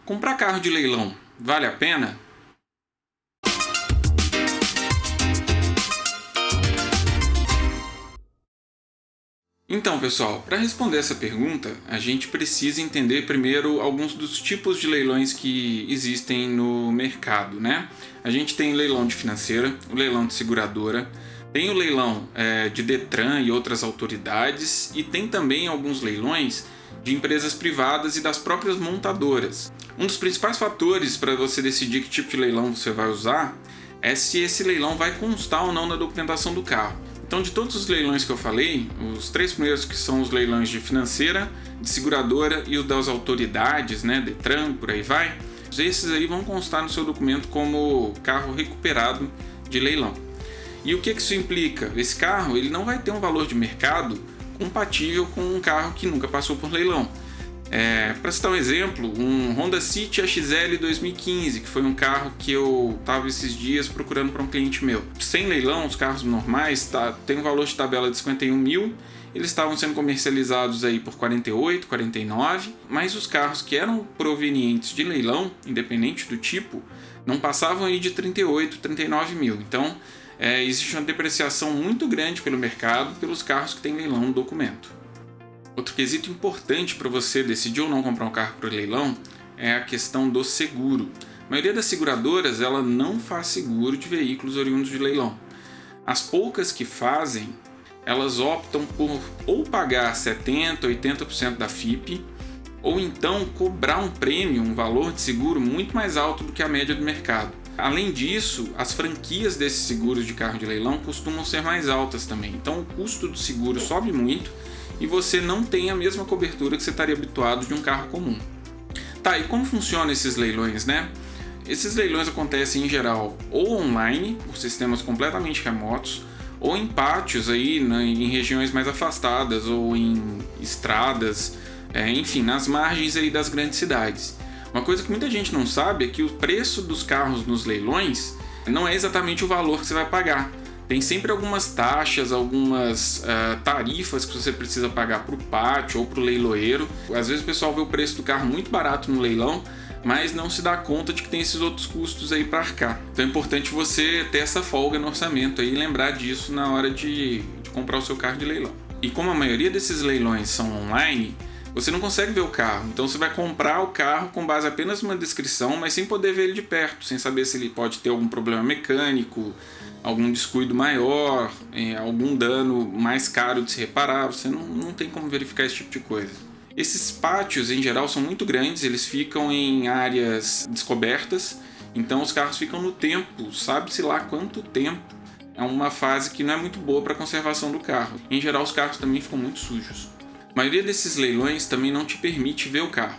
Comprar carro de leilão vale a pena? Então, pessoal, para responder essa pergunta, a gente precisa entender primeiro alguns dos tipos de leilões que existem no mercado, né? A gente tem o leilão de financeira, o leilão de seguradora, tem o leilão de Detran e outras autoridades, e tem também alguns leilões de empresas privadas e das próprias montadoras. Um dos principais fatores para você decidir que tipo de leilão você vai usar é se esse leilão vai constar ou não na documentação do carro. Então, de todos os leilões que eu falei, os três primeiros que são os leilões de financeira, de seguradora e os das autoridades, né, Detran, por aí vai, esses aí vão constar no seu documento como carro recuperado de leilão. E o que isso implica? Esse carro ele não vai ter um valor de mercado compatível com um carro que nunca passou por leilão. Para citar um exemplo, um Honda City XL 2015, que foi um carro que eu estava esses dias procurando para um cliente meu. Sem leilão, os carros normais tem um valor de tabela de 51 mil, eles estavam sendo comercializados aí por 48, 49, mas os carros que eram provenientes de leilão, independente do tipo, não passavam aí de 38, 39 mil. Então, existe uma depreciação muito grande pelo mercado pelos carros que têm leilão no documento. Outro quesito importante para você decidir ou não comprar um carro para leilão é a questão do seguro. A maioria das seguradoras ela não faz seguro de veículos oriundos de leilão. As poucas que fazem, elas optam por ou pagar 70%, 80% da FIPE, ou então cobrar um prêmio, um valor de seguro muito mais alto do que a média do mercado. Além disso, as franquias desses seguros de carro de leilão costumam ser mais altas também. Então o custo do seguro sobe muito e você não tem a mesma cobertura que você estaria habituado de um carro comum. Tá, e como funcionam esses leilões, né? Esses leilões acontecem em geral ou online, por sistemas completamente remotos, ou em pátios aí, em regiões mais afastadas, ou em estradas, enfim, nas margens aí das grandes cidades. Uma coisa que muita gente não sabe é que o preço dos carros nos leilões não é exatamente o valor que você vai pagar. Tem sempre algumas taxas, algumas tarifas que você precisa pagar para o pátio ou para o leiloeiro. Às vezes o pessoal vê o preço do carro muito barato no leilão, mas não se dá conta de que tem esses outros custos aí para arcar. Então é importante você ter essa folga no orçamento aí e lembrar disso na hora de comprar o seu carro de leilão. E como a maioria desses leilões são online, você não consegue ver o carro. Então você vai comprar o carro com base apenas numa descrição, mas sem poder ver ele de perto, sem saber se ele pode ter algum problema mecânico, algum descuido maior, algum dano mais caro de se reparar. Você não tem como verificar esse tipo de coisa. Esses pátios, em geral, são muito grandes, eles ficam em áreas descobertas, então os carros ficam no tempo, sabe-se lá quanto tempo. É uma fase que não é muito boa para a conservação do carro. Em geral, os carros também ficam muito sujos. A maioria desses leilões também não te permite ver o carro.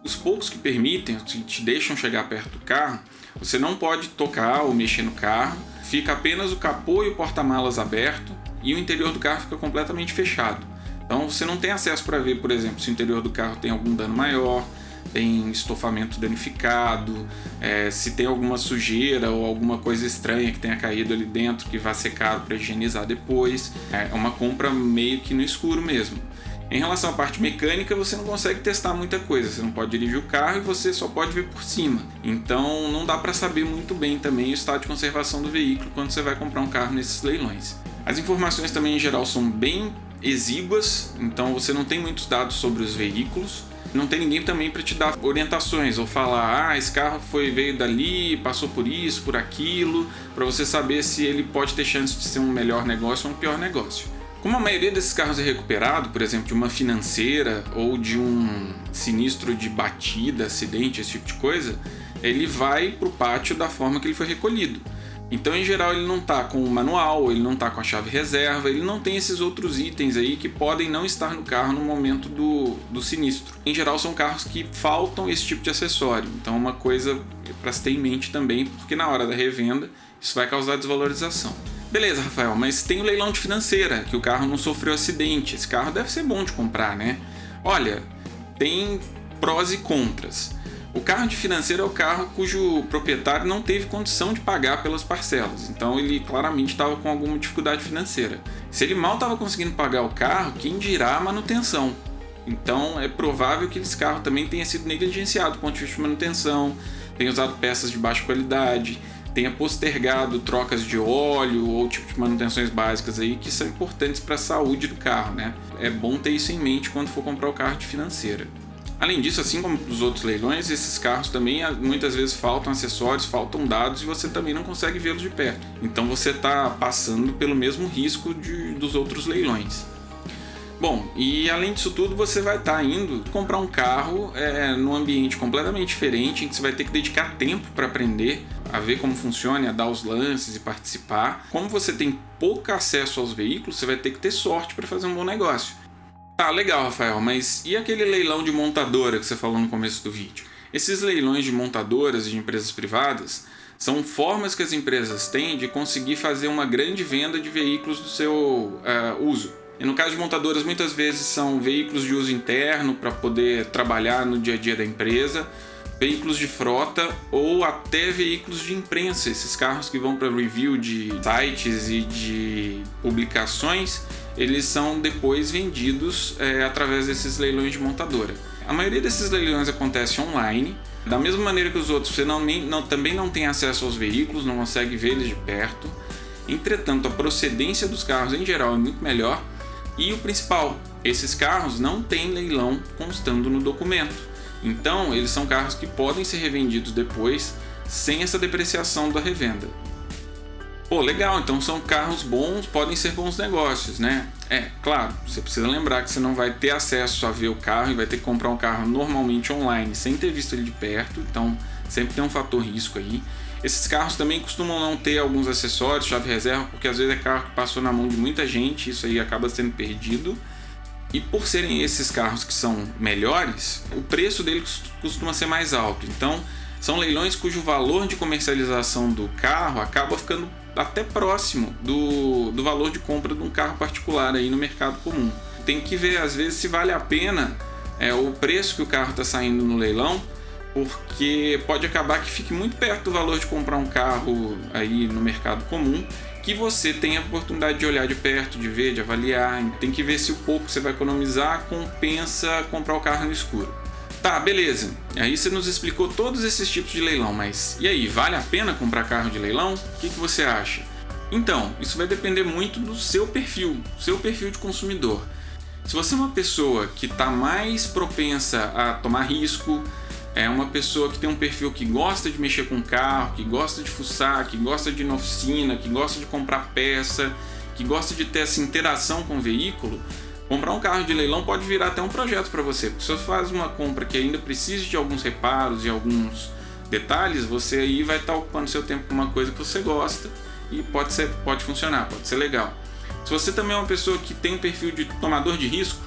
Os poucos que permitem, que te deixam chegar perto do carro, você não pode tocar ou mexer no carro, fica apenas o capô e o porta-malas aberto e o interior do carro fica completamente fechado. Então você não tem acesso para ver, por exemplo, se o interior do carro tem algum dano maior, tem estofamento danificado, se tem alguma sujeira ou alguma coisa estranha que tenha caído ali dentro que vai ser caro para higienizar depois. É uma compra meio que no escuro mesmo. Em relação à parte mecânica, você não consegue testar muita coisa, você não pode dirigir o carro e você só pode ver por cima. Então não dá para saber muito bem também o estado de conservação do veículo quando você vai comprar um carro nesses leilões. As informações também em geral são bem exíguas, então você não tem muitos dados sobre os veículos. Não tem ninguém também para te dar orientações ou falar, esse carro veio dali, passou por isso, por aquilo, para você saber se ele pode ter chance de ser um melhor negócio ou um pior negócio. Como a maioria desses carros é recuperado, por exemplo, de uma financeira ou de um sinistro de batida, acidente, esse tipo de coisa, ele vai para o pátio da forma que ele foi recolhido. Então, em geral, ele não está com o manual, ele não está com a chave reserva, ele não tem esses outros itens aí que podem não estar no carro no momento do sinistro. Em geral, são carros que faltam esse tipo de acessório. Então, é uma coisa para se ter em mente também, porque na hora da revenda, isso vai causar desvalorização. Beleza, Rafael, mas tem o leilão de financeira, que o carro não sofreu acidente. Esse carro deve ser bom de comprar, né? Olha, tem prós e contras. O carro de financeira é o carro cujo proprietário não teve condição de pagar pelas parcelas. Então ele claramente estava com alguma dificuldade financeira. Se ele mal estava conseguindo pagar o carro, quem dirá a manutenção? Então é provável que esse carro também tenha sido negligenciado do ponto de vista de manutenção, tenha usado peças de baixa qualidade, tenha postergado trocas de óleo ou tipo de manutenções básicas aí que são importantes para a saúde do carro, né? É bom ter isso em mente quando for comprar o carro de financeira. Além disso, assim como os outros leilões, esses carros também muitas vezes faltam acessórios, faltam dados e você também não consegue vê-los de perto. Então você está passando pelo mesmo risco dos outros leilões. Bom, e além disso tudo, você vai estar indo comprar um carro num ambiente completamente diferente, em que você vai ter que dedicar tempo para aprender a ver como funciona, a dar os lances e participar. Como você tem pouco acesso aos veículos, você vai ter que ter sorte para fazer um bom negócio. Tá, legal, Rafael, mas e aquele leilão de montadora que você falou no começo do vídeo? Esses leilões de montadoras e de empresas privadas são formas que as empresas têm de conseguir fazer uma grande venda de veículos do seu uso. E no caso de montadoras, muitas vezes são veículos de uso interno para poder trabalhar no dia a dia da empresa, veículos de frota ou até veículos de imprensa, esses carros que vão para review de sites e de publicações, eles são depois vendidos através desses leilões de montadora. A maioria desses leilões acontece online, da mesma maneira que os outros, você também não tem acesso aos veículos, não consegue ver eles de perto. Entretanto, a procedência dos carros em geral é muito melhor. E o principal, esses carros não têm leilão constando no documento. Então, eles são carros que podem ser revendidos depois sem essa depreciação da revenda. Pô, legal, então são carros bons, podem ser bons negócios, né? Claro, você precisa lembrar que você não vai ter acesso a ver o carro e vai ter que comprar um carro normalmente online sem ter visto ele de perto, então sempre tem um fator risco aí. Esses carros também costumam não ter alguns acessórios, chave reserva, porque às vezes é carro que passou na mão de muita gente, isso aí acaba sendo perdido. E por serem esses carros que são melhores, o preço deles costuma ser mais alto. Então, são leilões cujo valor de comercialização do carro acaba ficando até próximo do valor de compra de um carro particular aí no mercado comum. Tem que ver, às vezes, se vale a pena o preço que o carro está saindo no leilão, porque pode acabar que fique muito perto do valor de comprar um carro aí no mercado comum, que você tem a oportunidade de olhar de perto, de ver, de avaliar. Tem que ver se o pouco que você vai economizar compensa comprar o carro no escuro. Tá, beleza. Aí você nos explicou todos esses tipos de leilão, mas e aí, vale a pena comprar carro de leilão? O que você acha? Então, isso vai depender muito do seu perfil de consumidor. Se você é uma pessoa que está mais propensa a tomar risco, é uma pessoa que tem um perfil que gosta de mexer com carro, que gosta de fuçar, que gosta de ir na oficina, que gosta de comprar peça, que gosta de ter essa interação com o veículo, comprar um carro de leilão pode virar até um projeto para você. Porque se você faz uma compra que ainda precisa de alguns reparos e alguns detalhes, você aí vai estar ocupando seu tempo com uma coisa que você gosta e pode funcionar, pode ser legal. Se você também é uma pessoa que tem um perfil de tomador de risco,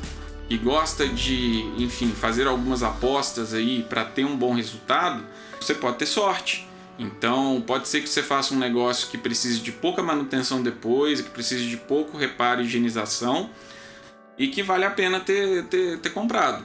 e gosta de, enfim, fazer algumas apostas aí para ter um bom resultado, você pode ter sorte. Então, pode ser que você faça um negócio que precise de pouca manutenção depois, que precise de pouco reparo e higienização e que vale a pena ter comprado.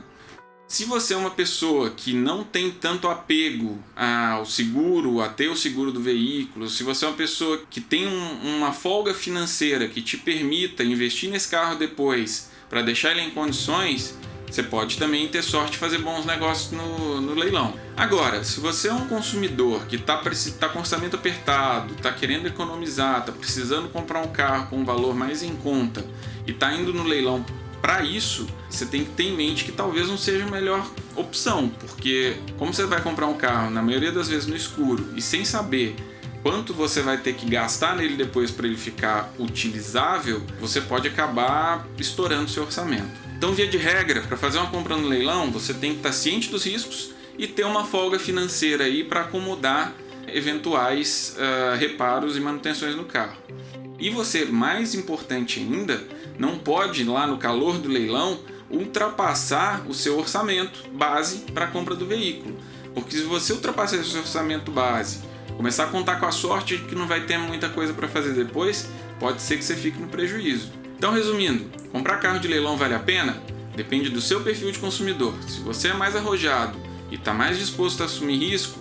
Se você é uma pessoa que não tem tanto apego ao seguro, a ter o seguro do veículo, se você é uma pessoa que tem uma folga financeira que te permita investir nesse carro depois para deixar ele em condições, você pode também ter sorte de fazer bons negócios no leilão. Agora, se você é um consumidor que está com orçamento apertado, está querendo economizar, está precisando comprar um carro com um valor mais em conta e está indo no leilão para isso, você tem que ter em mente que talvez não seja a melhor opção, porque como você vai comprar um carro, na maioria das vezes no escuro, e sem saber quanto você vai ter que gastar nele depois para ele ficar utilizável, você pode acabar estourando seu orçamento. Então, via de regra, para fazer uma compra no leilão, você tem que estar ciente dos riscos e ter uma folga financeira aí para acomodar eventuais reparos e manutenções no carro. E você, mais importante ainda, não pode, lá no calor do leilão, ultrapassar o seu orçamento base para a compra do veículo. Porque se você ultrapassar esse orçamento base, começar a contar com a sorte de que não vai ter muita coisa para fazer depois, pode ser que você fique no prejuízo. Então, resumindo, comprar carro de leilão vale a pena? Depende do seu perfil de consumidor. Se você é mais arrojado e está mais disposto a assumir risco,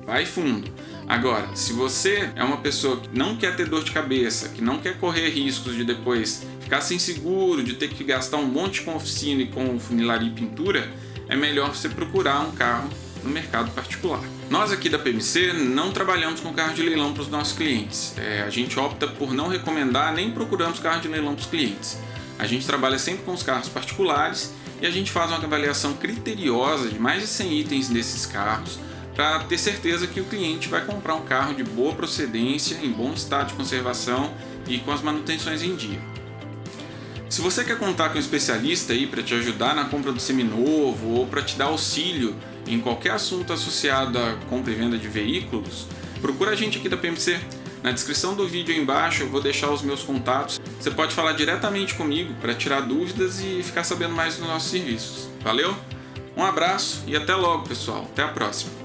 vai fundo. Agora, se você é uma pessoa que não quer ter dor de cabeça, que não quer correr riscos de depois ficar sem seguro, de ter que gastar um monte com oficina e com funilaria e pintura, é melhor você procurar um carro no mercado particular. Nós aqui da PMC não trabalhamos com carro de leilão para os nossos clientes. A gente opta por não recomendar nem procuramos carro de leilão para os clientes. A gente trabalha sempre com os carros particulares e a gente faz uma avaliação criteriosa de mais de 100 itens desses carros para ter certeza que o cliente vai comprar um carro de boa procedência, em bom estado de conservação e com as manutenções em dia. Se você quer contar com um especialista aí para te ajudar na compra do seminovo ou para te dar auxílio em qualquer assunto associado à compra e venda de veículos, procura a gente aqui da PMC. Na descrição do vídeo aí embaixo eu vou deixar os meus contatos. Você pode falar diretamente comigo para tirar dúvidas e ficar sabendo mais dos nossos serviços. Valeu? Um abraço e até logo, pessoal. Até a próxima.